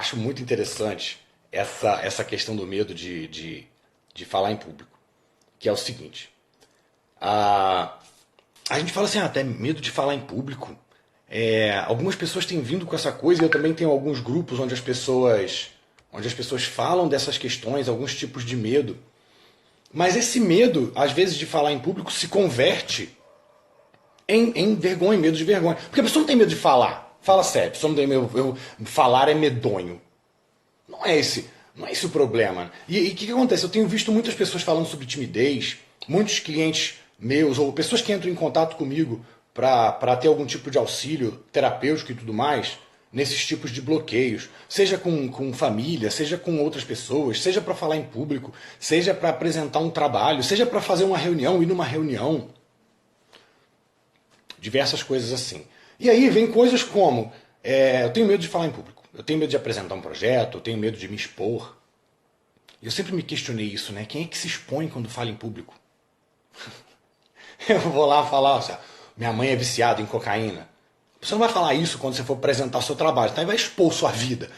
acho muito interessante essa questão do medo de falar em público. Que é o seguinte. A gente fala assim, até medo de falar em público. Algumas pessoas têm vindo com essa coisa e eu também tenho alguns grupos onde as pessoas falam dessas questões, alguns tipos de medo. Mas esse medo, às vezes, de falar em público se converte em vergonha, medo de vergonha. Porque a pessoa não tem medo de falar. Fala sério, a pessoa não tem medo. Falar é medonho. Não é esse o problema. E o que acontece? Eu tenho visto muitas pessoas falando sobre timidez, muitos clientes meus, ou pessoas que entram em contato comigo para ter algum tipo de auxílio terapêutico e tudo mais, nesses tipos de bloqueios, seja com família, seja com outras pessoas, seja para falar em público, seja para apresentar um trabalho, seja para fazer uma reunião, ir numa reunião, diversas coisas assim. E aí vem coisas como, eu tenho medo de falar em público, eu tenho medo de apresentar um projeto, eu tenho medo de me expor. E eu sempre me questionei isso, né? Quem é que se expõe quando fala em público? Eu vou lá falar, minha mãe é viciada em cocaína. Você não vai falar isso quando você for apresentar o seu trabalho, tá? E vai expor sua vida.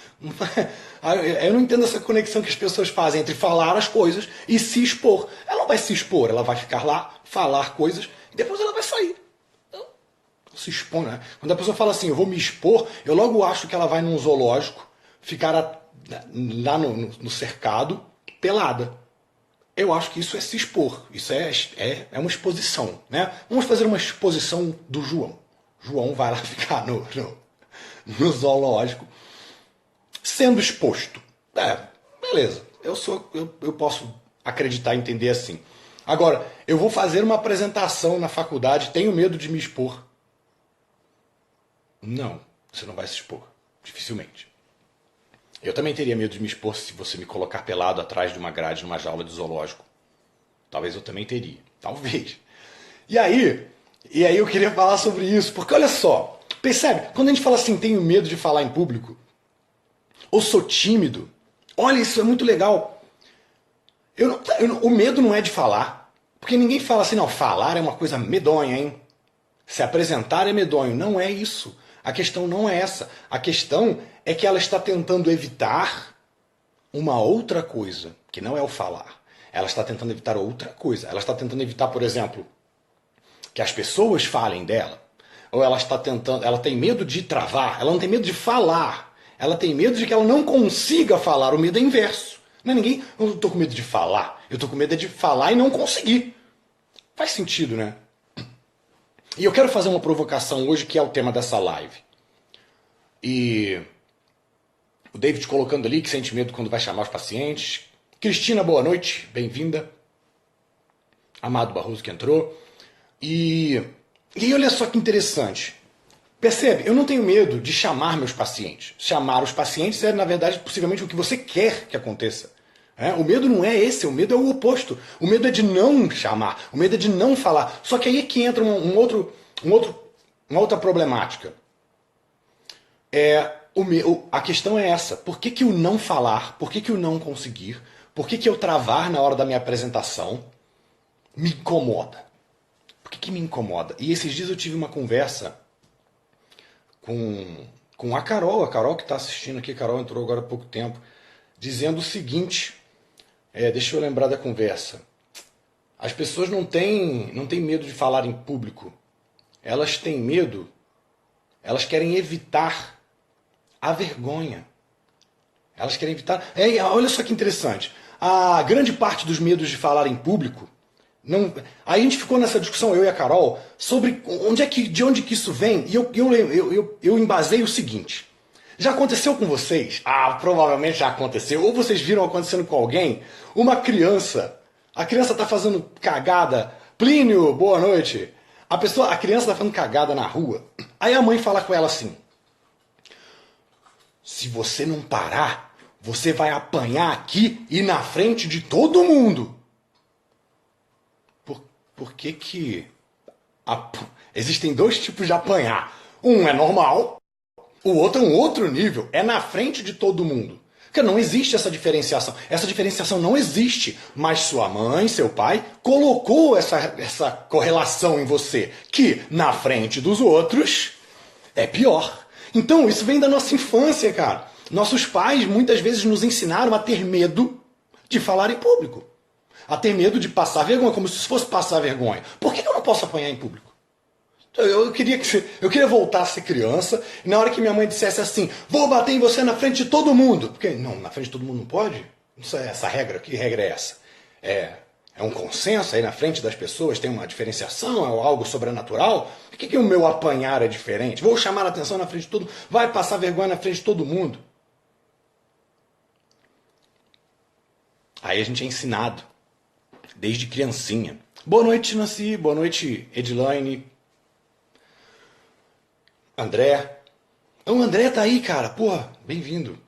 Eu não entendo essa conexão que as pessoas fazem entre falar as coisas e se expor. Ela não vai se expor, ela vai ficar lá, falar coisas, e depois ela vai sair. Então, se expor, né? Quando a pessoa fala assim, eu vou me expor, eu logo acho que ela vai num zoológico, ficar lá no cercado, pelada. Eu acho que isso é se expor, isso é uma exposição, né? Vamos fazer uma exposição do João. João vai lá ficar no zoológico sendo exposto. Beleza, eu posso acreditar e entender assim. Agora, eu vou fazer uma apresentação na faculdade, tenho medo de me expor. Não, você não vai se expor, dificilmente. Eu também teria medo de me expor se você me colocar pelado atrás de uma grade numa jaula de zoológico. Talvez eu também teria. Talvez. E aí eu queria falar sobre isso, porque olha só, percebe? Quando a gente fala assim, tenho medo de falar em público, ou sou tímido, olha, isso é muito legal. O medo não é de falar, porque ninguém fala assim, não, falar é uma coisa medonha, hein? Se apresentar é medonho. Não é isso. A questão não é essa. A questão é que ela está tentando evitar uma outra coisa, que não é o falar. Ela está tentando evitar outra coisa. Ela está tentando evitar, por exemplo, que as pessoas falem dela. Ou ela tem medo de travar, ela não tem medo de falar. Ela tem medo de que ela não consiga falar. O medo é inverso. Não é ninguém, eu não estou com medo de falar. Eu estou com medo de falar e não conseguir. Faz sentido, né? E eu quero fazer uma provocação hoje, que é o tema dessa live. E o David colocando ali que sente medo quando vai chamar os pacientes. Cristina, boa noite, bem-vinda. Amado Barroso que entrou. E olha só que interessante. Percebe? Eu não tenho medo de chamar meus pacientes. Chamar os pacientes é, na verdade, possivelmente o que você quer que aconteça. O medo não é esse, o medo é o oposto. O medo é de não chamar, o medo é de não falar. Só que aí é que entra uma outra problemática. A questão é essa. Por que o não falar? Por que o não conseguir? Por que eu travar na hora da minha apresentação me incomoda? Por que me incomoda? E esses dias eu tive uma conversa com a Carol que está assistindo aqui. A Carol entrou agora há pouco tempo, dizendo o seguinte. Deixa eu lembrar da conversa. As pessoas não têm medo de falar em público. Elas têm medo, elas querem evitar a vergonha. Elas querem evitar... olha só que interessante. A grande parte dos medos de falar em público... Aí a gente ficou nessa discussão, eu e a Carol, sobre de onde que isso vem. E eu embasei o seguinte. Já aconteceu com vocês? Provavelmente já aconteceu. Ou vocês viram acontecendo com alguém? Uma criança. A criança está fazendo cagada. Plínio, boa noite. A criança está fazendo cagada na rua. Aí a mãe fala com ela assim. Se você não parar, você vai apanhar aqui e na frente de todo mundo. Por que... Existem dois tipos de apanhar. Um é normal. O outro é um outro nível, é na frente de todo mundo. Porque não existe essa diferenciação. Essa diferenciação não existe. Mas sua mãe, seu pai, colocou essa correlação em você. Que na frente dos outros é pior. Então isso vem da nossa infância, cara. Nossos pais muitas vezes nos ensinaram a ter medo de falar em público. A ter medo de passar vergonha, como se fosse passar vergonha. Por que eu não posso apanhar em público? Eu queria voltar a ser criança e na hora que minha mãe dissesse assim, vou bater em você na frente de todo mundo. Porque, não, na frente de todo mundo não pode? Não é essa regra, que regra é essa? É um consenso aí na frente das pessoas? Tem uma diferenciação? É algo sobrenatural? Por que o meu apanhar é diferente? Vou chamar a atenção na frente de todo mundo? Vai passar vergonha na frente de todo mundo? Aí a gente é ensinado, desde criancinha. Boa noite, Nancy. Boa noite, Edilaine. André. O André tá aí, cara. Porra, bem-vindo.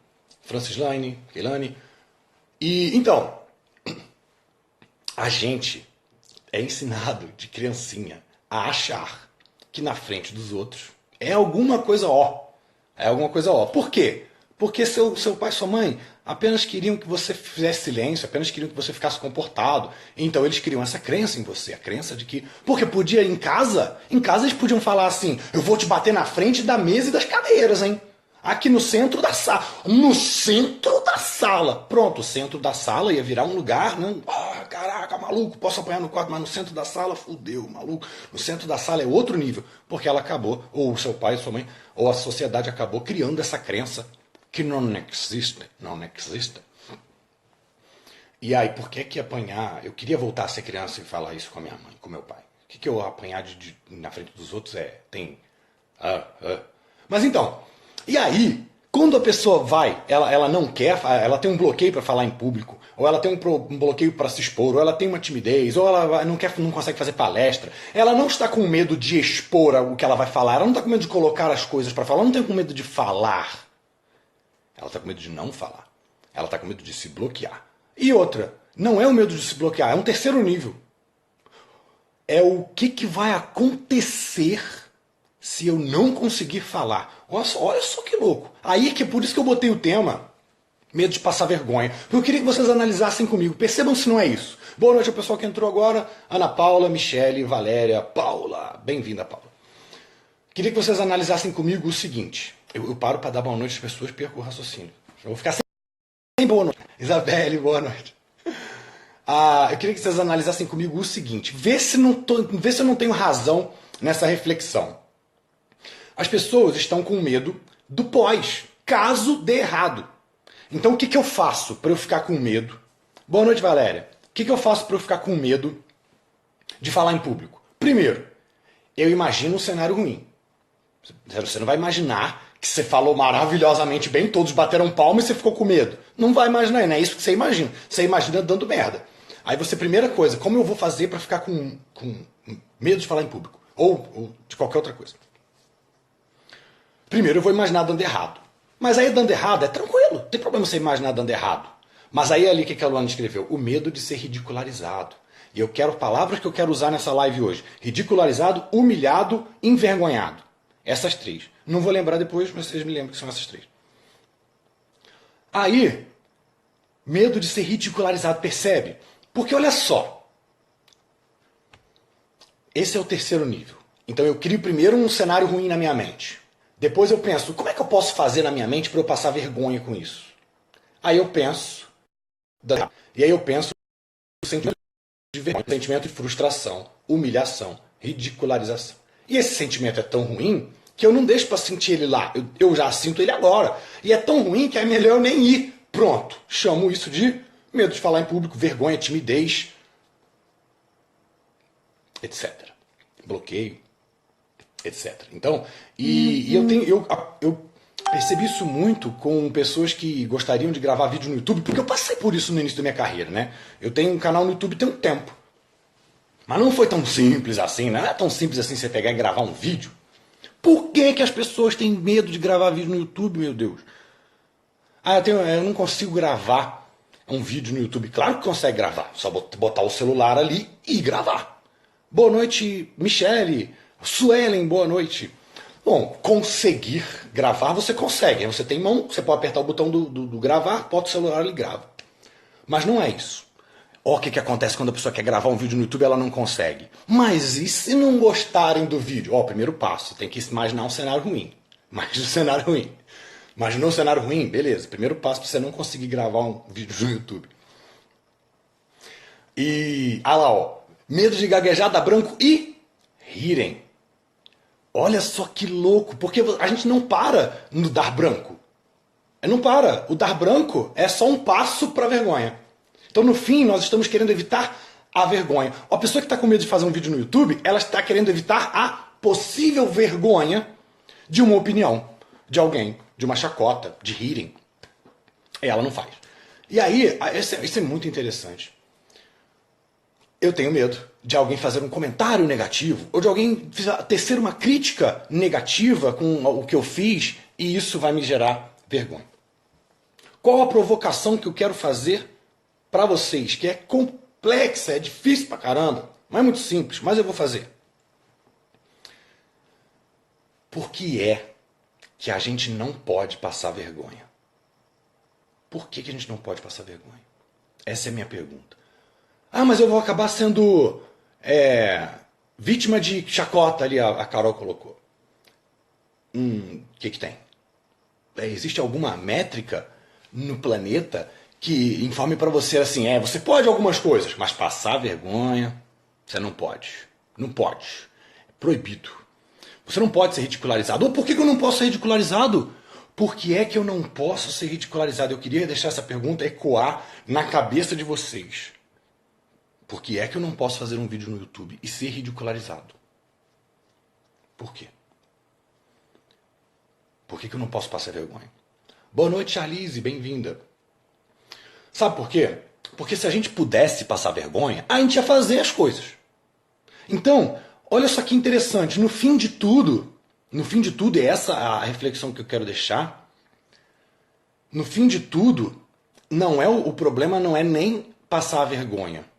Francislaine, Keilane. E, então, a gente é ensinado de criancinha a achar que na frente dos outros é alguma coisa ó. É alguma coisa ó. Por quê? Porque seu pai e sua mãe apenas queriam que você fizesse silêncio, apenas queriam que você ficasse comportado. Então eles criam essa crença em você, a crença de que... Porque podia em casa eles podiam falar assim, eu vou te bater na frente da mesa e das cadeiras, hein? Aqui no centro da sala. No centro da sala. Pronto, o centro da sala ia virar um lugar, né? Ah, caraca, maluco, posso apanhar no quarto, mas no centro da sala, fudeu, maluco. No centro da sala é outro nível. Porque ela acabou, ou o seu pai, sua mãe, ou a sociedade acabou criando essa crença que não existe. E aí, por que apanhar? Eu queria voltar a ser criança e falar isso com a minha mãe, com meu pai. O que eu apanhar na frente dos outros tem... Mas então, e aí, quando a pessoa vai, ela não quer, ela tem um bloqueio para falar em público, ou ela tem um bloqueio para se expor, ou ela tem uma timidez, ou ela não consegue fazer palestra, ela não está com medo de expor o que ela vai falar, ela não está com medo de colocar as coisas para falar, ela não tem com medo de falar. Ela está com medo de não falar. Ela está com medo de se bloquear. E outra, não é o medo de se bloquear, é um terceiro nível. É o que vai acontecer se eu não conseguir falar. Olha só que louco. Aí é que é por isso que eu botei o tema medo de passar vergonha. Porque eu queria que vocês analisassem comigo. Percebam se não é isso. Boa noite ao pessoal que entrou agora. Ana Paula, Michele, Valéria, Paula. Bem-vinda, Paula. Queria que vocês analisassem comigo o seguinte. Eu paro para dar boa noite às pessoas e perco o raciocínio. Eu vou ficar sem boa noite. Isabelle, boa noite. Eu queria que vocês analisassem comigo o seguinte. Vê se eu não tenho razão nessa reflexão. As pessoas estão com medo do pós, caso dê errado. Então o que eu faço para eu ficar com medo? Boa noite, Valéria. O que eu faço para eu ficar com medo de falar em público? Primeiro, eu imagino um cenário ruim. Você não vai imaginar que você falou maravilhosamente bem, todos bateram palma e você ficou com medo. Não vai imaginar, não é isso que você imagina. Você imagina dando merda. Aí você, primeira coisa, como eu vou fazer para ficar com medo de falar em público? Ou de qualquer outra coisa. Primeiro eu vou imaginar dando errado. Mas aí dando errado é tranquilo, não tem problema você imaginar dando errado. Mas aí ali o que a Luana escreveu? O medo de ser ridicularizado. E eu quero palavras que eu quero usar nessa live hoje. Ridicularizado, humilhado, envergonhado. Essas três. Não vou lembrar depois, mas vocês me lembram que são essas três. Aí, medo de ser ridicularizado, percebe? Porque olha só. Esse é o terceiro nível. Então eu crio primeiro um cenário ruim na minha mente. Depois eu penso, como é que eu posso fazer na minha mente para eu passar vergonha com isso? Aí eu penso, e aí eu penso no sentimento de vergonha, sentimento de frustração, humilhação, ridicularização. E esse sentimento é tão ruim que eu não deixo para sentir ele lá. Eu já sinto ele agora. E é tão ruim que é melhor eu nem ir. Pronto. Chamo isso de medo de falar em público, vergonha, timidez, etc. Bloqueio, etc. Então, eu percebi isso muito com pessoas que gostariam de gravar vídeo no YouTube, porque eu passei por isso no início da minha carreira, né? Eu tenho um canal no YouTube tem um tempo. Mas não foi tão simples assim, não é tão simples assim você pegar e gravar um vídeo. Por que as pessoas têm medo de gravar vídeo no YouTube, meu Deus? Eu não consigo gravar um vídeo no YouTube. Claro que consegue gravar, só botar o celular ali e gravar. Boa noite, Michele, Suelen, boa noite. Bom, conseguir gravar você consegue. Você tem mão, você pode apertar o botão do gravar, bota o celular e grava. Mas não é isso. Olha o que acontece quando a pessoa quer gravar um vídeo no YouTube e ela não consegue. Mas e se não gostarem do vídeo? Primeiro passo, tem que imaginar um cenário ruim. Imagina um cenário ruim. Imaginou um cenário ruim? Beleza. Primeiro passo para você não conseguir gravar um vídeo no YouTube. E, lá, ó. Medo de gaguejar, dar branco e rirem. Olha só que louco, porque a gente não para no dar branco. Não para. O dar branco é só um passo para a vergonha. Então, no fim, nós estamos querendo evitar a vergonha. A pessoa que está com medo de fazer um vídeo no YouTube, ela está querendo evitar a possível vergonha de uma opinião de alguém, de uma chacota, de rirem. E ela não faz. E aí, isso é muito interessante. Eu tenho medo de alguém fazer um comentário negativo, ou de alguém tecer uma crítica negativa com o que eu fiz, e isso vai me gerar vergonha. Qual a provocação que eu quero fazer para vocês, que é complexa, é difícil pra caramba, não é muito simples, mas eu vou fazer. Por que é que a gente não pode passar vergonha? Por que a gente não pode passar vergonha? Essa é a minha pergunta. Ah, mas eu vou acabar sendo vítima de chacota ali, a Carol colocou. O que tem? Existe alguma métrica no planeta que informe para você assim, você pode algumas coisas, mas passar vergonha, você não pode. Não pode. É proibido. Você não pode ser ridicularizado. Ou por que eu não posso ser ridicularizado? Por que é que eu não posso ser ridicularizado? Eu queria deixar essa pergunta ecoar na cabeça de vocês. Por que é que eu não posso fazer um vídeo no YouTube e ser ridicularizado? Por quê? Por que eu não posso passar vergonha? Boa noite, Charlize, bem-vinda. Sabe por quê? Porque se a gente pudesse passar vergonha, a gente ia fazer as coisas. Então, olha só que interessante, no fim de tudo, e essa é a reflexão que eu quero deixar, no fim de tudo, o problema não é nem passar a vergonha.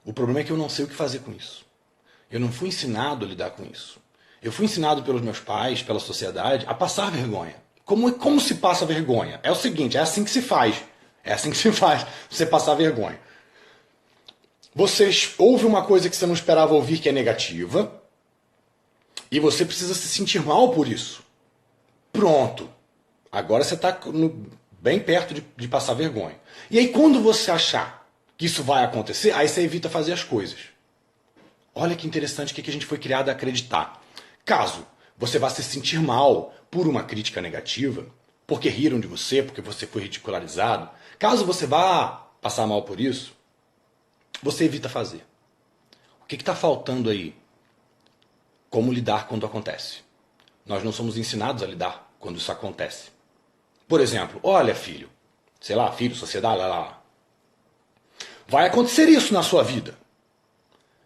O problema é que eu não sei o que fazer com isso. Eu não fui ensinado a lidar com isso. Eu fui ensinado pelos meus pais, pela sociedade, a passar vergonha. Como se passa vergonha? É o seguinte, é assim que se faz. É assim que se faz, você passar vergonha. Você ouve uma coisa que você não esperava ouvir que é negativa, e você precisa se sentir mal por isso. Pronto. Agora você está bem perto de passar vergonha. E aí quando você achar que isso vai acontecer, aí você evita fazer as coisas. Olha que interessante o que a gente foi criado a acreditar. Caso você vá se sentir mal por uma crítica negativa, porque riram de você, porque você foi ridicularizado, caso você vá passar mal por isso, você evita fazer. O que está faltando aí? Como lidar quando acontece? Nós não somos ensinados a lidar quando isso acontece. Por exemplo, olha filho, sei lá, filho, sociedade, lá. Vai acontecer isso na sua vida.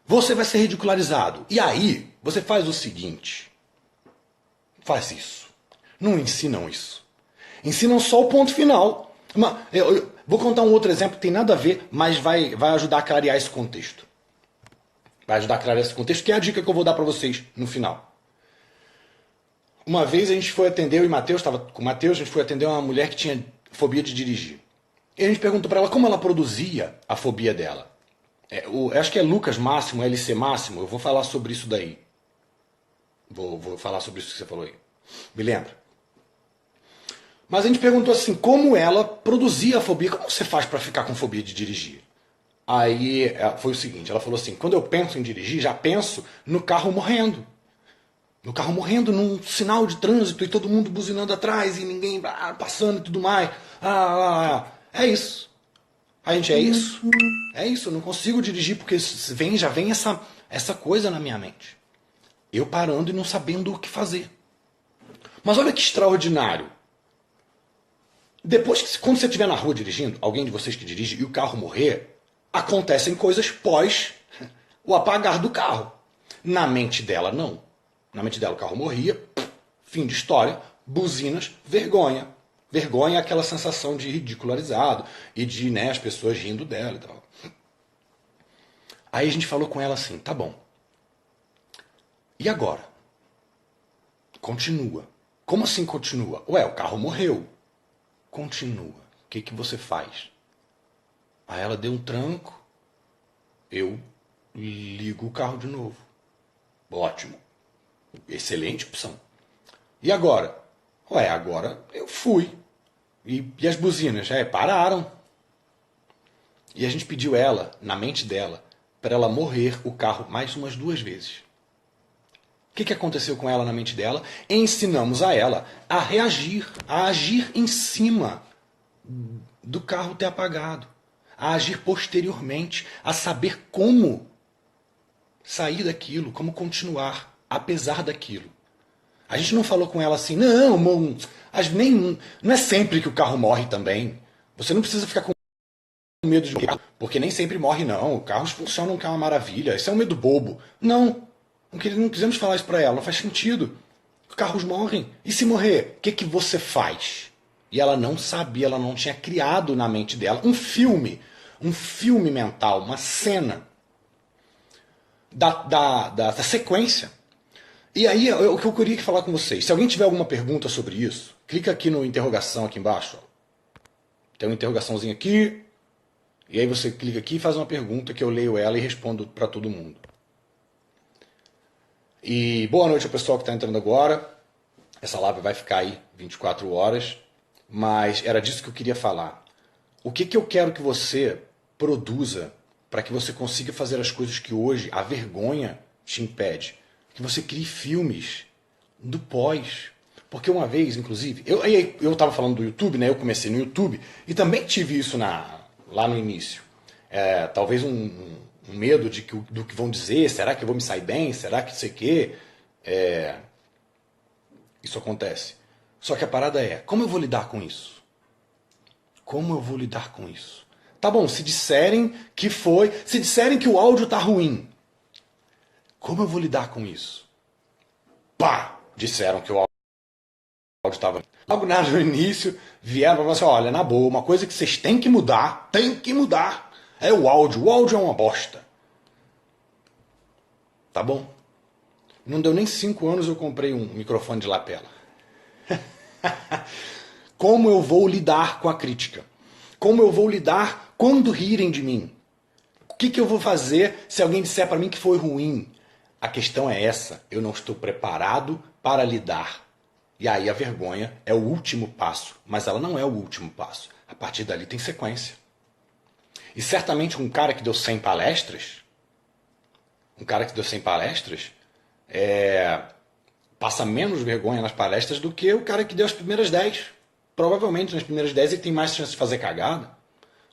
Você vai ser ridicularizado. E aí, você faz o seguinte. Faz isso. Não ensinam isso. Ensinam só o ponto final. Eu vou contar um outro exemplo que tem nada a ver, mas vai ajudar a clarear esse contexto. Vai ajudar a clarear esse contexto, que é a dica que eu vou dar para vocês no final. Uma vez a gente foi atender, eu e Matheus, estava com o Matheus, a gente foi atender uma mulher que tinha fobia de dirigir. E a gente perguntou para ela como ela produzia a fobia dela. Acho que é Lucas Máximo, LC Máximo, eu vou falar sobre isso daí. Vou falar sobre isso que você falou aí. Me lembra? Mas a gente perguntou assim, como ela produzia a fobia, como você faz para ficar com fobia de dirigir? Aí foi o seguinte, ela falou assim, quando eu penso em dirigir, já penso no carro morrendo. No carro morrendo num sinal de trânsito e todo mundo buzinando atrás e ninguém passando e tudo mais. É isso. A gente, é isso? É isso, eu não consigo dirigir porque já vem essa coisa na minha mente. Eu parando e não sabendo o que fazer. Mas olha que extraordinário. Depois, quando você estiver na rua dirigindo, alguém de vocês que dirige e o carro morrer, acontecem coisas pós o apagar do carro. Na mente dela, não. Na mente dela, o carro morria, fim de história, buzinas, vergonha. Vergonha é aquela sensação de ridicularizado e de as pessoas rindo dela e tal. Aí a gente falou com ela assim, tá bom. E agora? Continua. Como assim continua? Ué, o carro morreu. Continua. O que você faz? Aí ela deu um tranco. Eu ligo o carro de novo. Ótimo. Excelente opção. E agora? Ué, agora eu fui. E as buzinas? Pararam. E a gente pediu ela, na mente dela, para ela morrer o carro mais umas 2 vezes. O que aconteceu com ela na mente dela? Ensinamos a ela a reagir, a agir em cima do carro ter apagado, a agir posteriormente, a saber como sair daquilo, como continuar, apesar daquilo. A gente não falou com ela assim, não, não é sempre que o carro morre também. Você não precisa ficar com medo de morrer, porque nem sempre morre não. Carros funcionam que é uma maravilha. Isso é um medo bobo. Não quisemos falar isso para ela, não faz sentido. Carros morrem. E se morrer, o que você faz? E ela não sabia, ela não tinha criado na mente dela um filme mental, uma cena da sequência. E aí, o que eu queria falar com vocês, se alguém tiver alguma pergunta sobre isso, clica aqui no interrogação aqui embaixo. Ó. Tem uma interrogaçãozinha aqui, e aí você clica aqui e faz uma pergunta que eu leio ela e respondo para todo mundo. E boa noite ao pessoal que está entrando agora. Essa live vai ficar aí 24 horas, mas era disso que eu queria falar. O que eu quero que você produza para que você consiga fazer as coisas que hoje a vergonha te impede? Que você crie filmes do pós. Porque uma vez, inclusive, eu estava falando do YouTube, né? Eu comecei no YouTube e também tive isso lá no início. Talvez um medo do que vão dizer, será que eu vou me sair bem? Será que sei o quê? Isso acontece. Só que a parada é, como eu vou lidar com isso? Como eu vou lidar com isso? Tá bom, se disserem que o áudio tá ruim, como eu vou lidar com isso? Pá! Disseram que o áudio estava ruim. Logo no início, vieram para falar assim, olha, na boa, uma coisa que vocês têm que mudar, é o áudio. O áudio é uma bosta. Tá bom? Não deu nem 5 anos eu comprei um microfone de lapela. Como eu vou lidar com a crítica? Como eu vou lidar quando rirem de mim? O que eu vou fazer se alguém disser para mim que foi ruim? A questão é essa. Eu não estou preparado para lidar. E aí a vergonha é o último passo. Mas ela não é o último passo. A partir dali tem sequência. E certamente um cara que deu 100 palestras, passa menos vergonha nas palestras do que o cara que deu as primeiras 10. Provavelmente nas primeiras 10 ele tem mais chance de fazer cagada.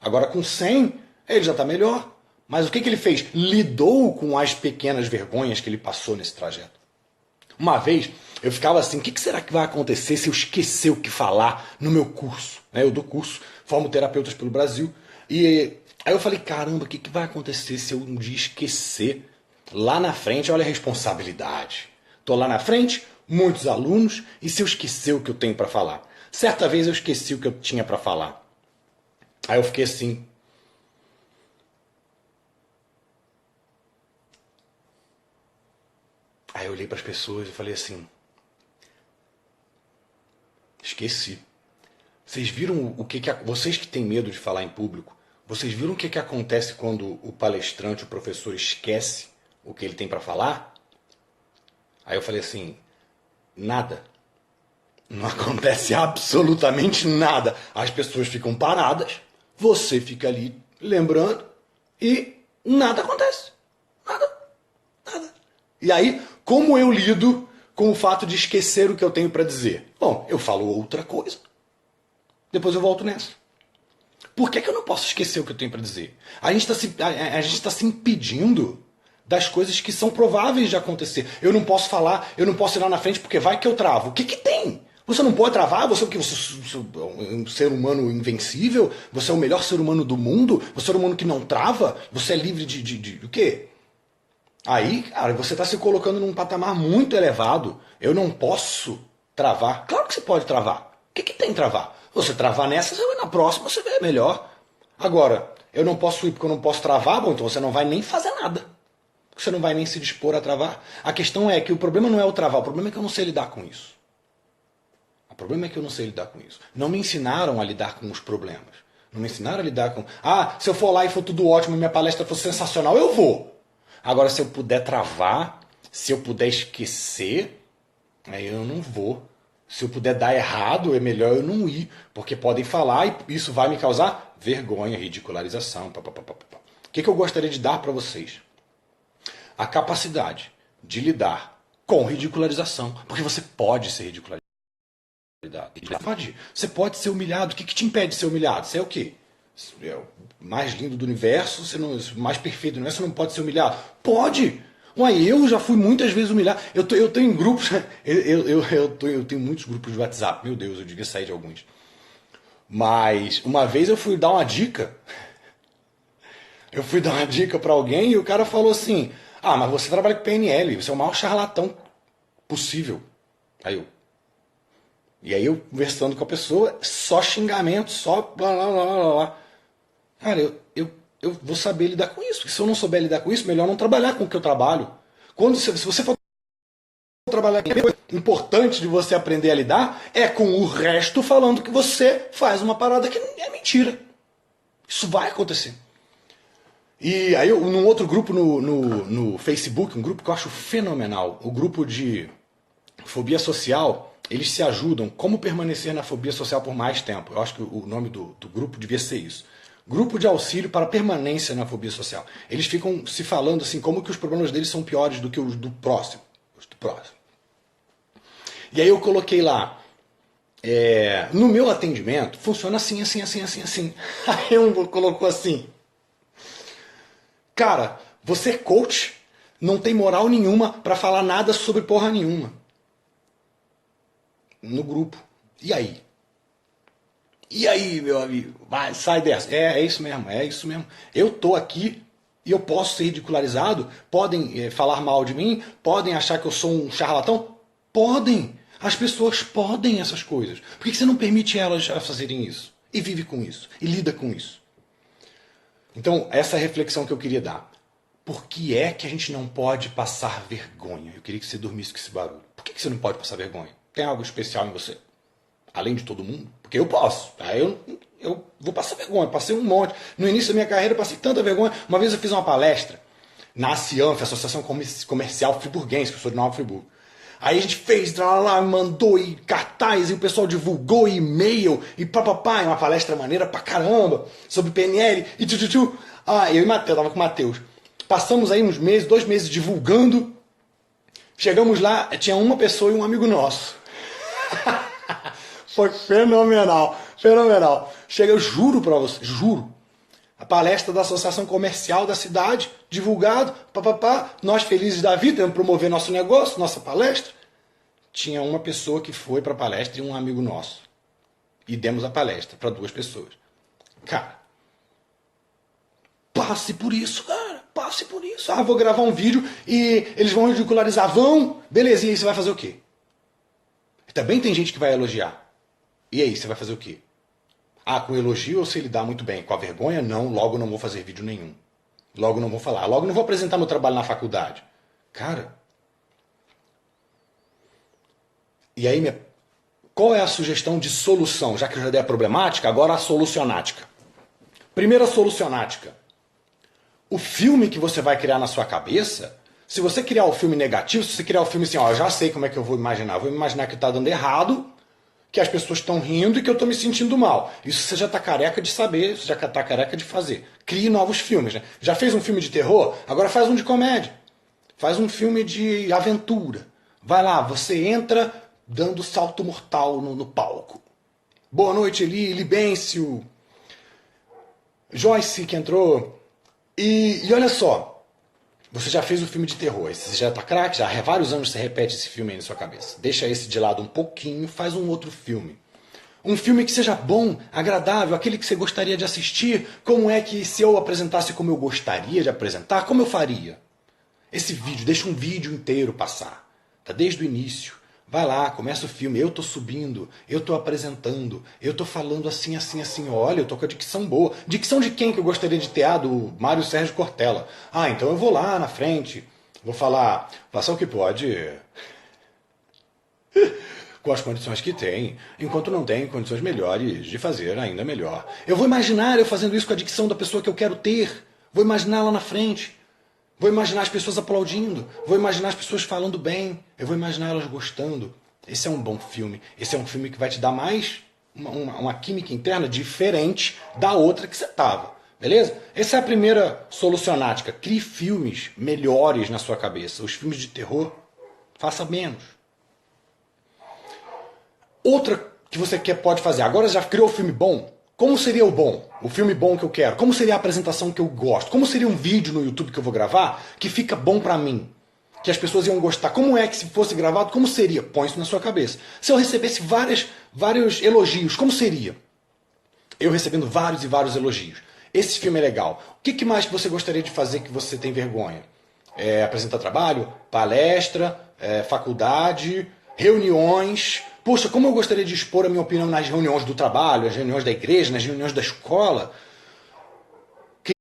Agora com 100 ele já está melhor. Mas o que ele fez? Lidou com as pequenas vergonhas que ele passou nesse trajeto. Uma vez eu ficava assim, o que será que vai acontecer se eu esquecer o que falar no meu curso? Eu dou curso, formo terapeutas pelo Brasil. E aí eu falei, caramba, o que vai acontecer se eu um dia esquecer? Lá na frente, olha a responsabilidade. Estou lá na frente, muitos alunos, e se eu esquecer o que eu tenho para falar? Certa vez eu esqueci o que eu tinha para falar. Aí eu fiquei assim. Aí eu olhei para as pessoas e falei assim, esqueci. Vocês viram vocês que têm medo de falar em público, vocês viram o que acontece quando o palestrante, o professor esquece o que ele tem para falar? Aí eu falei assim, nada. Não acontece absolutamente nada. As pessoas ficam paradas, você fica ali lembrando e nada acontece. Nada. E aí, como eu lido com o fato de esquecer o que eu tenho para dizer? Bom, eu falo outra coisa. Depois eu volto nessa. Por que eu não posso esquecer o que eu tenho para dizer? A gente está se impedindo das coisas que são prováveis de acontecer. Eu não posso falar, eu não posso ir lá na frente porque vai que eu travo. O que tem? Você não pode travar? Você é um ser humano invencível? Você é o melhor ser humano do mundo? Você é um humano que não trava? Você é livre de o quê? Aí, cara, você está se colocando num patamar muito elevado. Eu não posso travar. Claro que você pode travar. O que tem travar? Você travar nessa, você vai na próxima, você vê melhor. Agora, eu não posso ir porque eu não posso travar, bom, então você não vai nem fazer nada. Você não vai nem se dispor a travar. A questão é que o problema não é o travar, o problema é que eu não sei lidar com isso. O problema é que eu não sei lidar com isso. Não me ensinaram a lidar com os problemas. Não me ensinaram a lidar com... se eu for lá e for tudo ótimo e minha palestra for sensacional, eu vou. Agora, se eu puder travar, se eu puder esquecer, aí eu não vou. Se eu puder dar errado, é melhor eu não ir, porque podem falar e isso vai me causar vergonha, ridicularização. O que eu gostaria de dar para vocês? A capacidade de lidar com ridicularização, porque você pode ser ridicularizado. Você pode ser humilhado. O que te impede de ser humilhado? Você é o quê? É o mais lindo do universo, o mais perfeito do universo, você não pode ser humilhado? Pode! Ué, eu já fui muitas vezes humilhado. Eu tenho em grupos, eu tenho muitos grupos de WhatsApp, meu Deus, eu devia sair de alguns. Mas uma vez eu fui dar uma dica. Eu fui dar uma dica para alguém e o cara falou assim: ah, mas você trabalha com PNL, você é o maior charlatão possível. E aí eu conversando com a pessoa, só xingamento, só blá blá blá blá blá. Cara, eu vou saber lidar com isso. Porque se eu não souber lidar com isso, melhor não trabalhar com o que eu trabalho. Se você for trabalhar com coisa importante de você aprender a lidar, é com o resto falando que você faz uma parada que é mentira. Isso vai acontecer. E aí, num outro grupo no Facebook, um grupo que eu acho fenomenal, o grupo de fobia social, eles se ajudam como permanecer na fobia social por mais tempo. Eu acho que o nome do grupo devia ser isso. Grupo de auxílio para permanência na fobia social. Eles ficam se falando assim, como que os problemas deles são piores do que os do próximo. E aí eu coloquei lá, no meu atendimento, funciona assim, assim, assim, assim, assim. Aí um colocou assim: cara, você é coach, não tem moral nenhuma para falar nada sobre porra nenhuma. No grupo. E aí? E aí, meu amigo? Vai, sai dessa. É isso mesmo, é isso mesmo. Eu tô aqui e eu posso ser ridicularizado? Podem falar mal de mim? Podem achar que eu sou um charlatão? Podem. As pessoas podem essas coisas. Por que você não permite elas fazerem isso? E vive com isso. E lida com isso. Então, essa é a reflexão que eu queria dar. Por que é que a gente não pode passar vergonha? Eu queria que você dormisse com esse barulho. Por que você não pode passar vergonha? Tem algo especial em você? Além de todo mundo? Porque eu posso. Tá? Eu vou passar vergonha. Passei um monte. No início da minha carreira, eu passei tanta vergonha. Uma vez eu fiz uma palestra na Cianf, Associação Comercial Friburguense, que eu sou de Nova Friburgo. Aí a gente fez, lá, mandou e cartaz, e o pessoal divulgou e e-mail, e papapá, uma palestra maneira pra caramba, sobre PNL, e tchu. Ah, eu e Matheus, tava com o Matheus. Passamos aí uns meses, 2 meses divulgando. Chegamos lá, tinha uma pessoa e um amigo nosso. Foi fenomenal, fenomenal. Chega, eu juro pra você, juro. A palestra da Associação Comercial da cidade, divulgado, papapá, nós felizes da vida, vamos promover nosso negócio, nossa palestra. Tinha uma pessoa que foi para a palestra e um amigo nosso. E demos a palestra para 2 pessoas. Cara, passe por isso, cara, passe por isso. Ah, vou gravar um vídeo e eles vão ridicularizar, vão? Beleza, e aí você vai fazer o quê? Também tem gente que vai elogiar. E aí, você vai fazer o quê? Ah, com elogio eu sei lidar muito bem. Com a vergonha, não. Logo não vou fazer vídeo nenhum. Logo não vou falar. Logo não vou apresentar meu trabalho na faculdade. Cara. E aí, qual é a sugestão de solução? Já que eu já dei a problemática, agora a solucionática. Primeira solucionática. O filme que você vai criar na sua cabeça, se você criar o filme negativo, se você criar o filme assim, ó, eu já sei como é que eu vou imaginar. Eu vou imaginar que tá dando errado, que as pessoas estão rindo e que eu estou me sentindo mal. Isso você já está careca de saber, você já está careca de fazer. Crie novos filmes. Né? Já fez um filme de terror? Agora faz um de comédia. Faz um filme de aventura. Vai lá, você entra dando salto mortal no palco. Boa noite, Eli, Libêncio, Joyce que entrou. E olha só, você já fez o filme de terror, você já tá craque, já há vários anos você repete esse filme aí na sua cabeça. Deixa esse de lado um pouquinho, faz um outro filme. Um filme que seja bom, agradável, aquele que você gostaria de assistir. Como é que se eu apresentasse como eu gostaria de apresentar, como eu faria? Esse vídeo, deixa um vídeo inteiro passar. Tá desde o início. Vai lá, começa o filme, eu tô subindo, eu tô apresentando, eu tô falando assim, assim, assim, olha, eu tô com a dicção boa. Dicção de quem que eu gostaria de ter? Ah, do Mário Sérgio Cortella. Ah, então eu vou lá na frente, vou falar, faça o que pode, com as condições que tem, enquanto não tem condições melhores de fazer ainda melhor. Eu vou imaginar eu fazendo isso com a dicção da pessoa que eu quero ter, vou imaginar lá na frente. Vou imaginar as pessoas aplaudindo. Vou imaginar as pessoas falando bem. Eu vou imaginar elas gostando. esse é um bom filme, esse é um filme que vai te dar mais uma química interna diferente da outra que você estava. Beleza? Essa é a primeira solucionática. Crie filmes melhores na sua cabeça. Os filmes de terror, faça menos. Outra que você pode fazer. Agora já criou o filme bom? Como seria o bom? O filme bom que eu quero? Como seria a apresentação que eu gosto? Como seria um vídeo no YouTube que eu vou gravar que fica bom pra mim? Que as pessoas iam gostar. Como é que se fosse gravado? Como seria? Põe isso na sua cabeça. Se eu recebesse vários elogios, como seria? Eu recebendo vários e vários elogios. Esse filme é legal. O que mais que você gostaria de fazer que você tem vergonha? Apresentar trabalho? Palestra? Faculdade? Reuniões? Poxa, como eu gostaria de expor a minha opinião nas reuniões do trabalho, nas reuniões da igreja, nas reuniões da escola.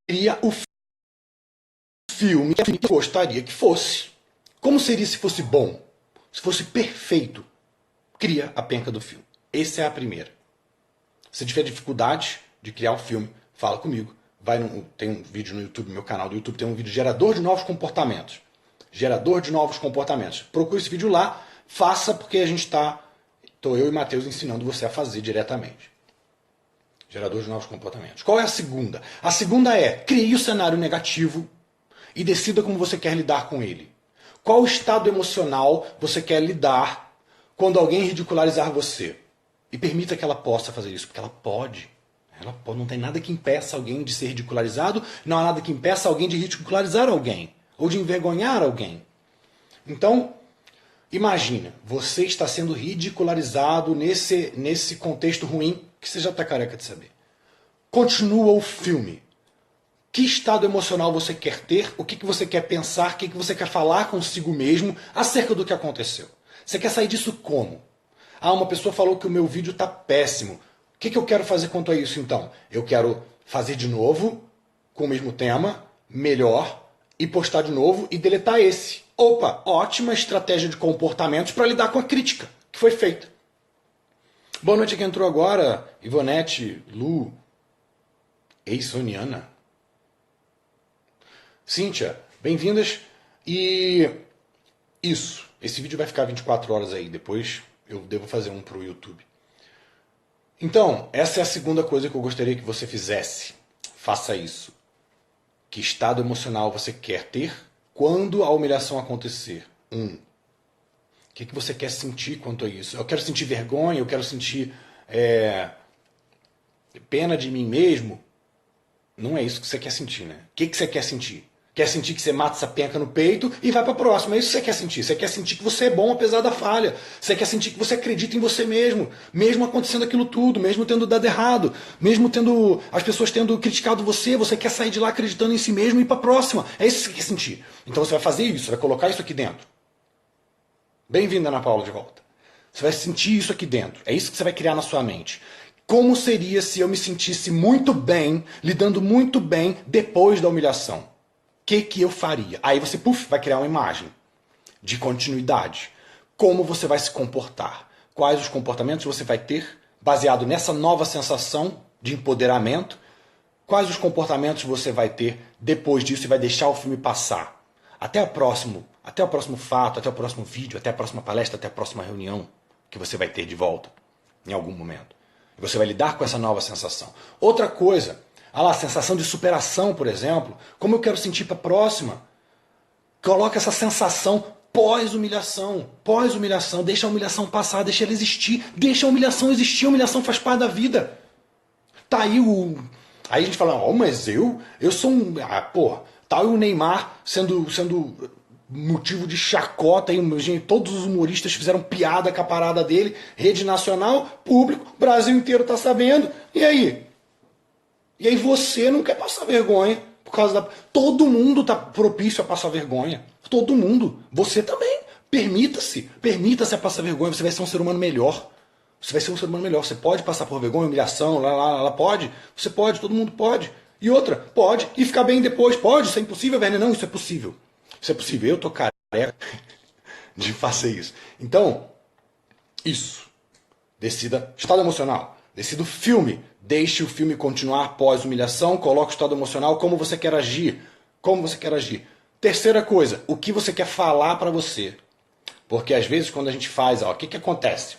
Queria o filme que eu gostaria que fosse. Como seria se fosse bom? Se fosse perfeito? Cria a penca do filme. Essa é a primeira. Se tiver dificuldade de criar o filme, fala comigo. Tem um vídeo no YouTube, no meu canal do YouTube, tem um vídeo gerador de novos comportamentos. Gerador de novos comportamentos. Procure esse vídeo lá, faça porque a gente estou eu e Matheus ensinando você a fazer diretamente. Gerador de novos comportamentos. Qual é a segunda? A segunda é, crie o cenário negativo e decida como você quer lidar com ele. Qual estado emocional você quer lidar quando alguém ridicularizar você? E permita que ela possa fazer isso, porque ela pode. Não tem nada que impeça alguém de ser ridicularizado, não há nada que impeça alguém de ridicularizar alguém, ou de envergonhar alguém. Então, imagina, você está sendo ridicularizado nesse contexto ruim que você já está careca de saber. Continua o filme. Que estado emocional você quer ter? O que você quer pensar? O que você quer falar consigo mesmo acerca do que aconteceu? Você quer sair disso como? Uma pessoa falou que o meu vídeo está péssimo. O que eu quero fazer quanto a isso então? Eu quero fazer de novo, com o mesmo tema, melhor, e postar de novo e deletar esse. Opa, ótima estratégia de comportamentos para lidar com a crítica que foi feita. Boa noite, quem entrou agora, Ivonete, Lu, ex-soniana. Cíntia, bem-vindas. E isso, esse vídeo vai ficar 24 horas aí, depois eu devo fazer um para o YouTube. Então, essa é a segunda coisa que eu gostaria que você fizesse. Faça isso. Que estado emocional você quer ter quando a humilhação acontecer? O que você quer sentir quanto a isso? Eu quero sentir vergonha, eu quero sentir pena de mim mesmo. Não é isso que você quer sentir, né? O que você quer sentir? Quer sentir que você mata essa penca no peito e vai para a próxima. É isso que você quer sentir. Você quer sentir que você é bom apesar da falha. Você quer sentir que você acredita em você mesmo. Mesmo acontecendo aquilo tudo. Mesmo tendo dado errado. Mesmo tendo as pessoas tendo criticado você. Você quer sair de lá acreditando em si mesmo e ir para a próxima. É isso que você quer sentir. Então você vai fazer isso. Você vai colocar isso aqui dentro. Bem-vinda, Ana Paula, de volta. Você vai sentir isso aqui dentro. É isso que você vai criar na sua mente. Como seria se eu me sentisse muito bem, lidando muito bem depois da humilhação? O que eu faria? Aí você, vai criar uma imagem de continuidade. Como você vai se comportar? Quais os comportamentos você vai ter baseado nessa nova sensação de empoderamento? Quais os comportamentos você vai ter depois disso e vai deixar o filme passar? Até o próximo fato, até o próximo vídeo, até a próxima palestra, até a próxima reunião que você vai ter de volta em algum momento. E você vai lidar com essa nova sensação. Outra coisa, a sensação de superação, por exemplo. Como eu quero sentir para a próxima? Coloca essa sensação pós-humilhação. Pós-humilhação. Deixa a humilhação passar, deixa ela existir. Deixa a humilhação existir. A humilhação faz parte da vida. Tá aí Aí a gente fala, mas eu sou um... tá aí o Neymar sendo motivo de chacota. Aí, todos os humoristas fizeram piada com a parada dele. Rede nacional, público, Brasil inteiro tá sabendo. E aí? E aí você não quer passar vergonha por causa da... Todo mundo tá propício a passar vergonha. Todo mundo. Você também. Permita-se a passar vergonha. Você vai ser um ser humano melhor. Você pode passar por vergonha, humilhação, pode. Você pode, todo mundo pode. E outra, pode. E ficar bem depois. Pode, isso é impossível, Werner. Não, isso é possível. Isso é possível. Eu tô careca de fazer isso. Então, isso. Decida estado emocional. Decida o filme. Deixe o filme continuar pós-humilhação. Coloque o estado emocional. Como você quer agir. Terceira coisa. O que você quer falar para você. Porque às vezes quando a gente faz, ó, o que acontece?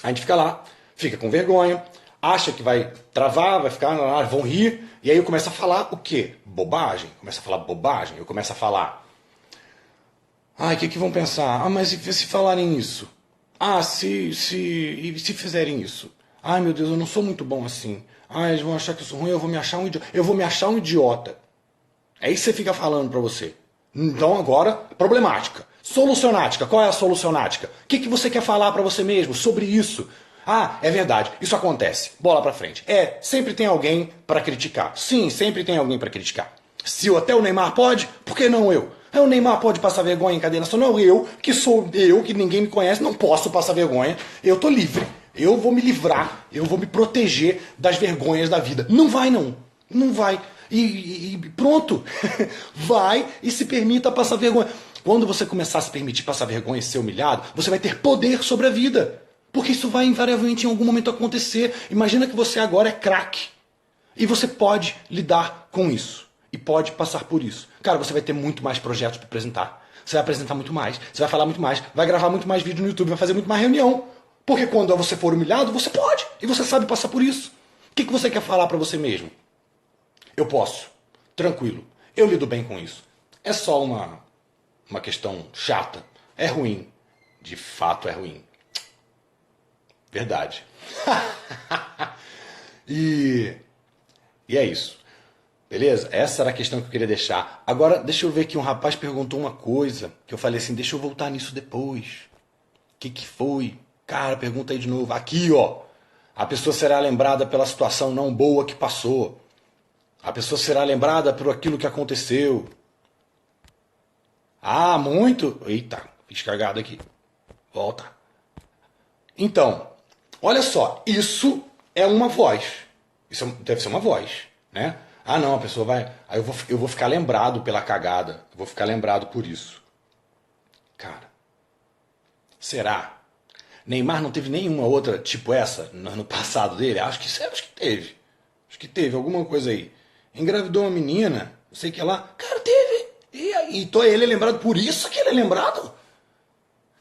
A gente fica lá, fica com vergonha, acha que vai travar, vai ficar, vão rir, e aí eu começo a falar o quê? Bobagem. Começo a falar bobagem, eu começo a falar. O que vão pensar? Mas e se falarem isso? Se fizerem isso? Ai, meu Deus, eu não sou muito bom assim. Eles vão achar que eu sou ruim, eu vou me achar um idiota. Eu vou me achar um idiota. É isso que você fica falando pra você. Então agora, problemática. Solucionática. Qual é a solucionática? O que você quer falar pra você mesmo sobre isso? É verdade, isso acontece. Bola pra frente. Sempre tem alguém pra criticar. Sim, sempre tem alguém pra criticar. Se até o Neymar pode, por que não eu? O Neymar pode passar vergonha em cadeia nacional. Eu, que ninguém me conhece, não posso passar vergonha. Eu tô livre. Eu vou me livrar, eu vou me proteger das vergonhas da vida. Não vai não. Não vai. E pronto. Vai e se permita passar vergonha. Quando você começar a se permitir passar vergonha e ser humilhado, você vai ter poder sobre a vida. Porque isso vai invariavelmente em algum momento acontecer. Imagina que você agora é craque. E você pode lidar com isso. E pode passar por isso. Cara, você vai ter muito mais projetos para apresentar. Você vai apresentar muito mais. Você vai falar muito mais. Vai gravar muito mais vídeo no YouTube. Vai fazer muito mais reunião. Porque quando você for humilhado, você pode. E você sabe passar por isso. O que você quer falar para você mesmo? Eu posso. Tranquilo. Eu lido bem com isso. É só uma questão chata. É ruim. De fato é ruim. Verdade. E é isso. Beleza? Essa era a questão que eu queria deixar. Agora, deixa eu ver que um rapaz perguntou uma coisa. Que eu falei assim, deixa eu voltar nisso depois. O que foi? Cara, pergunta aí de novo. Aqui, ó. A pessoa será lembrada pela situação não boa que passou. A pessoa será lembrada por aquilo que aconteceu. Muito? Eita, fiz cagada aqui. Volta. Então, olha só. Isso é uma voz. Isso deve ser uma voz, né? Não, a pessoa vai... Aí eu vou ficar lembrado pela cagada. Eu vou ficar lembrado por isso. Cara, será? Neymar não teve nenhuma outra tipo essa no ano passado dele? Acho que teve. Acho que teve alguma coisa aí. Engravidou uma menina, não sei o que lá. Cara, teve. E ele é lembrado por isso que ele é lembrado?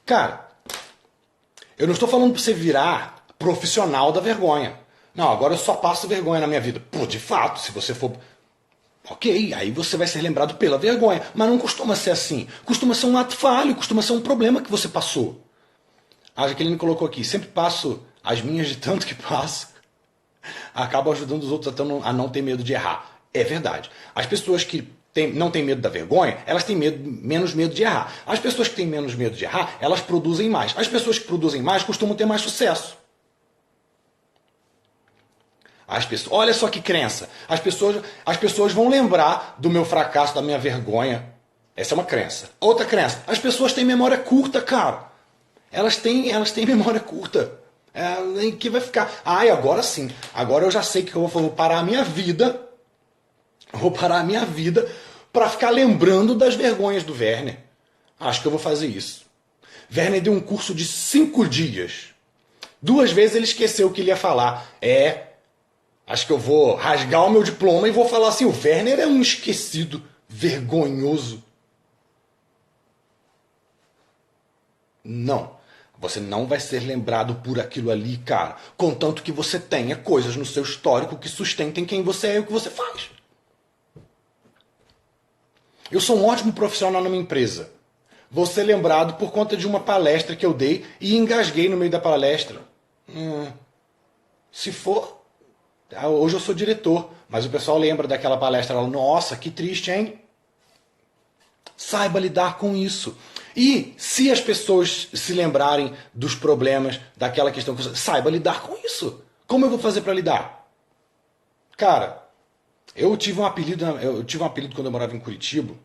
Cara, eu não estou falando pra você virar profissional da vergonha. Não, agora eu só passo vergonha na minha vida. Pô, de fato, se você for... Ok, aí você vai ser lembrado pela vergonha. Mas não costuma ser assim. Costuma ser um ato falho, costuma ser um problema que você passou. A Jaqueline colocou aqui, sempre passo as minhas de tanto que passo. Acabo ajudando os outros a não ter medo de errar. É verdade. As pessoas que não têm medo da vergonha, elas têm menos medo de errar. As pessoas que têm menos medo de errar, elas produzem mais. As pessoas que produzem mais costumam ter mais sucesso. Olha só que crença. As pessoas vão lembrar do meu fracasso, da minha vergonha. Essa é uma crença. Outra crença. As pessoas têm memória curta, cara. Elas têm memória curta. Que vai ficar... agora sim. Agora eu já sei que eu vou parar a minha vida. Vou parar a minha vida para ficar lembrando das vergonhas do Werner. Acho que eu vou fazer isso. Werner deu um curso de 5 dias. 2 vezes ele esqueceu o que ele ia falar. Acho que eu vou rasgar o meu diploma e vou falar assim, o Werner é um esquecido vergonhoso. Não. Você não vai ser lembrado por aquilo ali, cara. Contanto que você tenha coisas no seu histórico que sustentem quem você é e o que você faz. Eu sou um ótimo profissional numa empresa. Vou ser lembrado por conta de uma palestra que eu dei e engasguei no meio da palestra. Se for... Hoje eu sou diretor, mas o pessoal lembra daquela palestra. Nossa, que triste, hein? Saiba lidar com isso. E se as pessoas se lembrarem dos problemas, daquela questão que você... Saiba lidar com isso. Como eu vou fazer para lidar? Cara, eu tive um apelido quando eu morava em Curitiba,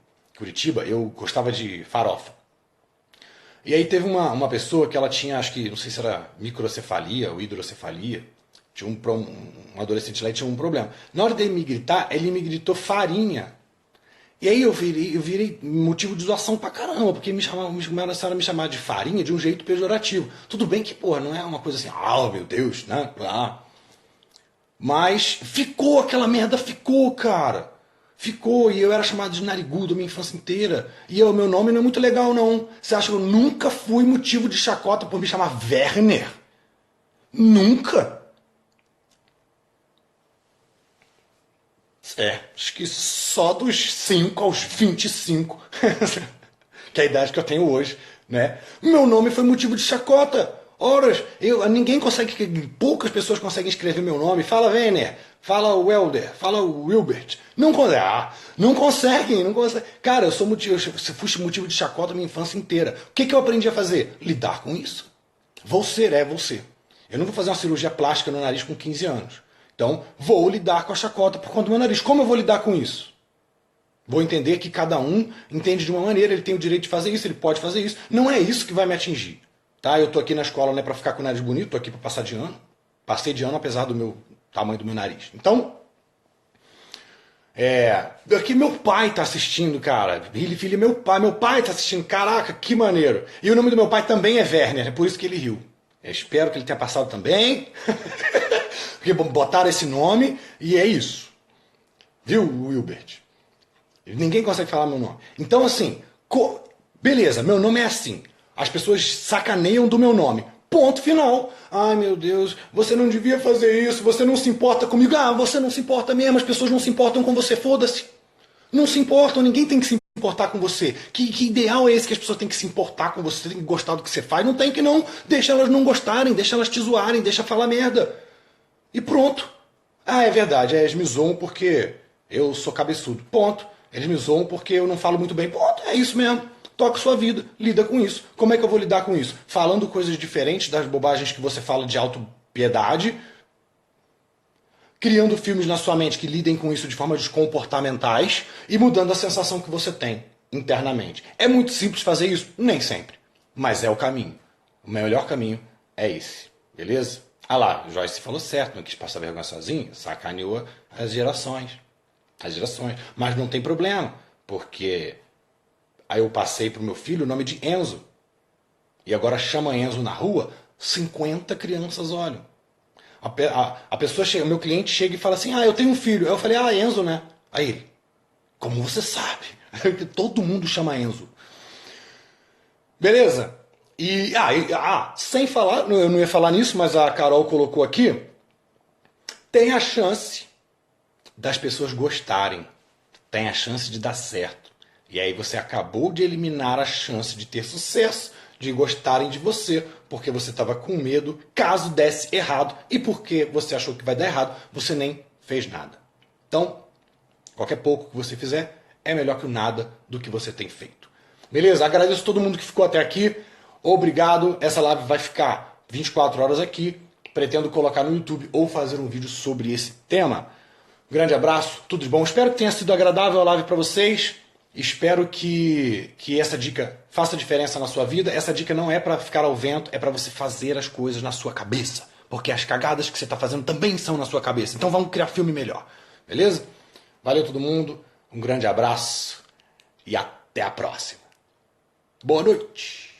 eu gostava de farofa. E aí teve uma pessoa que ela tinha, acho que, não sei se era microcefalia ou hidrocefalia. Tinha um adolescente lá e tinha um problema. Na hora dele me gritar, ele me gritou farinha. E aí eu virei motivo de zoação pra caramba, porque começaram a me chamar de farinha de um jeito pejorativo. Tudo bem que, porra, não é uma coisa assim, meu Deus, né? Mas ficou, aquela merda ficou, cara. Ficou, e eu era chamado de narigudo a minha infância inteira. E o meu nome não é muito legal, não. Você acha que eu nunca fui motivo de chacota por me chamar Werner? Nunca. Acho que só dos 5 aos 25, que é a idade que eu tenho hoje, né? Meu nome foi motivo de chacota. Horas, ninguém consegue, poucas pessoas conseguem escrever meu nome. Fala Werner, fala Welder, fala Wilbert. Não consegue, não conseguem, não conseguem. Cara, eu fui motivo de chacota a minha infância inteira. O que eu aprendi a fazer? Lidar com isso. Vou ser. Eu não vou fazer uma cirurgia plástica no nariz com 15 anos. Então, vou lidar com a chacota por conta do meu nariz. Como eu vou lidar com isso? Vou entender que cada um entende de uma maneira, ele tem o direito de fazer isso, ele pode fazer isso. Não é isso que vai me atingir. Tá? Eu tô aqui na escola não é pra ficar com o nariz bonito, tô aqui pra passar de ano. Passei de ano apesar do meu tamanho do meu nariz. Então, aqui meu pai tá assistindo, cara. Filho, meu pai tá assistindo. Caraca, que maneiro. E o nome do meu pai também é Werner, é por isso que ele riu. Eu espero que ele tenha passado também. Porque botaram esse nome e é isso. Viu, Wilbert? Ninguém consegue falar meu nome. Então, assim, beleza, meu nome é assim. As pessoas sacaneiam do meu nome. Ponto final. Ai, meu Deus, você não devia fazer isso, você não se importa comigo. Ah, você não se importa mesmo, as pessoas não se importam com você, foda-se. Não se importam, ninguém tem que se importar com você. Que ideal é esse que as pessoas têm que se importar com você, tem que gostar do que você faz? Não tem que não. Deixa elas não gostarem, deixa elas te zoarem, deixa falar merda. E pronto. Ah, é verdade, eles me zoam porque eu sou cabeçudo. Ponto. Eles me zoam porque eu não falo muito bem. Ponto, é isso mesmo. Toca sua vida, lida com isso. Como é que eu vou lidar com isso? Falando coisas diferentes das bobagens que você fala de autopiedade, criando filmes na sua mente que lidem com isso de formas comportamentais e mudando a sensação que você tem internamente. É muito simples fazer isso? Nem sempre. Mas é o caminho. O melhor caminho é esse. Beleza? Ah lá, Joyce falou certo, não quis passar vergonha sozinho, sacaneou as gerações. Mas não tem problema, porque aí eu passei pro meu filho o nome de Enzo. E agora chama Enzo na rua, 50 crianças olham. A pessoa chega, meu cliente chega e fala assim, eu tenho um filho. Aí eu falei, Enzo, né? Aí ele, como você sabe? Todo mundo chama Enzo. Beleza? Sem falar, eu não ia falar nisso, mas a Carol colocou aqui, tem a chance das pessoas gostarem, tem a chance de dar certo. E aí você acabou de eliminar a chance de ter sucesso, de gostarem de você, porque você estava com medo caso desse errado, e porque você achou que vai dar errado, você nem fez nada. Então, qualquer pouco que você fizer, é melhor que o nada do que você tem feito. Beleza? Agradeço a todo mundo que ficou até aqui. Obrigado. Essa live vai ficar 24 horas aqui. Pretendo colocar no YouTube ou fazer um vídeo sobre esse tema. Grande abraço, tudo de bom. Espero que tenha sido agradável a live para vocês. Espero que essa dica faça diferença na sua vida. Essa dica não é para ficar ao vento, é para você fazer as coisas na sua cabeça. Porque as cagadas que você está fazendo também são na sua cabeça. Então vamos criar filme melhor. Beleza? Valeu todo mundo. Um grande abraço e até a próxima. Boa noite.